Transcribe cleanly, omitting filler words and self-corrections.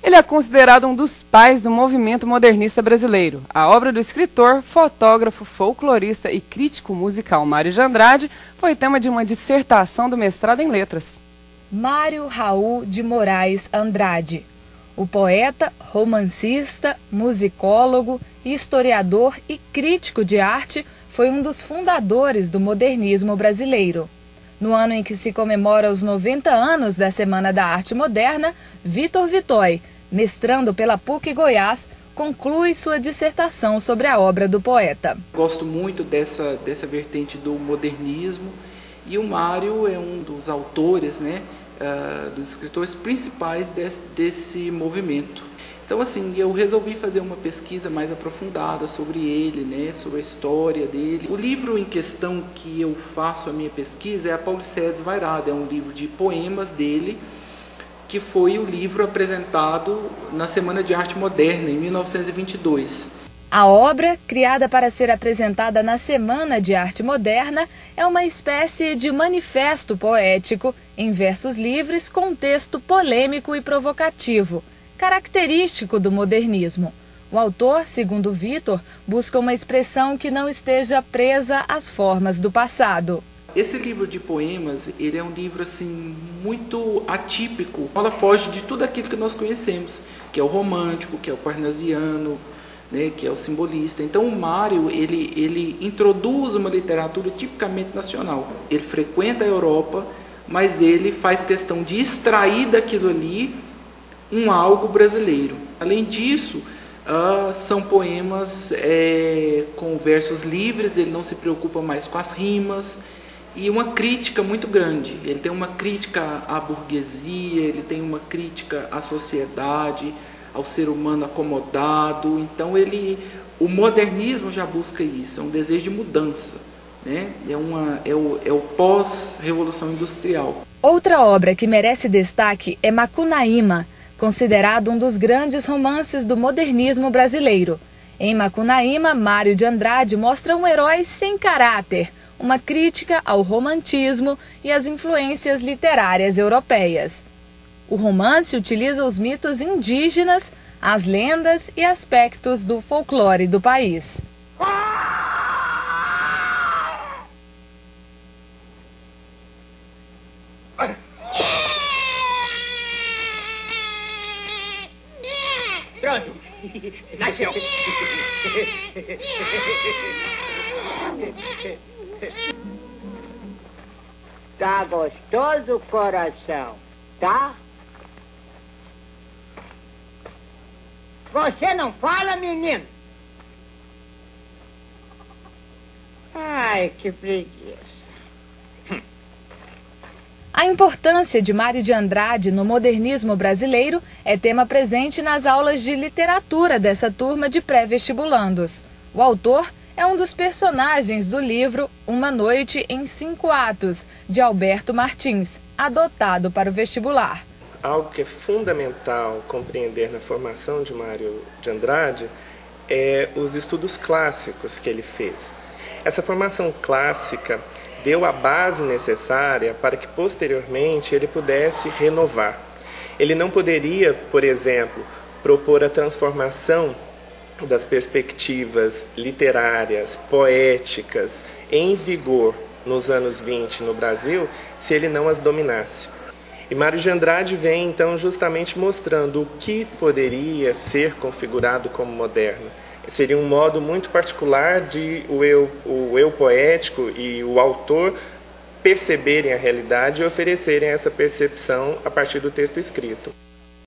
Ele é considerado um dos pais do movimento modernista brasileiro. A obra do escritor, fotógrafo, folclorista e crítico musical Mário de Andrade foi tema de uma dissertação do mestrado em letras. Mário Raul de Moraes Andrade. O poeta, romancista, musicólogo, historiador e crítico de arte foi um dos fundadores do modernismo brasileiro. No ano em que se comemora os 90 anos da Semana da Arte Moderna, Vitor Vitói, mestrando pela PUC Goiás, conclui sua dissertação sobre a obra do poeta. Gosto muito dessa vertente do modernismo e o Mário é um dos autores, dos escritores principais desse movimento. Então, assim, eu resolvi fazer uma pesquisa mais aprofundada sobre ele, sobre a história dele. O livro em questão que eu faço a minha pesquisa é a Paulicedes Vairada, é um livro de poemas dele, que foi o livro apresentado na Semana de Arte Moderna, em 1922. A obra, criada para ser apresentada na Semana de Arte Moderna, é uma espécie de manifesto poético, em versos livres com texto polêmico e provocativo, característico do modernismo. O autor, segundo Vitor, busca uma expressão que não esteja presa às formas do passado. Esse livro de poemas, ele é um livro assim muito atípico. Ela foge de tudo aquilo que nós conhecemos, que é o romântico, que é o parnasiano, que é o simbolista. Então o Mário, ele introduz uma literatura tipicamente nacional. Ele frequenta a Europa, mas ele faz questão de extrair daquilo ali algo brasileiro. Além disso, são poemas com versos livres, ele não se preocupa mais com as rimas, e uma crítica muito grande. Ele tem uma crítica à burguesia, ele tem uma crítica à sociedade, ao ser humano acomodado. Então o modernismo já busca isso, é um desejo de mudança, é o pós-revolução industrial. Outra obra que merece destaque é Macunaíma, considerado um dos grandes romances do modernismo brasileiro. Em Macunaíma, Mário de Andrade mostra um herói sem caráter, uma crítica ao romantismo e às influências literárias europeias. O romance utiliza os mitos indígenas, as lendas e aspectos do folclore do país. Pronto, nasceu. Tá gostoso o coração, tá? Você não fala, menino? Ai, que preguiça. A importância de Mário de Andrade no modernismo brasileiro é tema presente nas aulas de literatura dessa turma de pré-vestibulandos. O autor é um dos personagens do livro Uma Noite em 5 Atos, de Alberto Martins, adotado para o vestibular. Algo que é fundamental compreender na formação de Mário de Andrade é os estudos clássicos que ele fez. Essa formação clássica deu a base necessária para que posteriormente ele pudesse renovar. Ele não poderia, por exemplo, propor a transformação das perspectivas literárias, poéticas, em vigor nos anos 20 no Brasil, se ele não as dominasse. E Mário de Andrade vem então justamente mostrando o que poderia ser configurado como moderno. Seria um modo muito particular de o eu poético e o autor perceberem a realidade e oferecerem essa percepção a partir do texto escrito.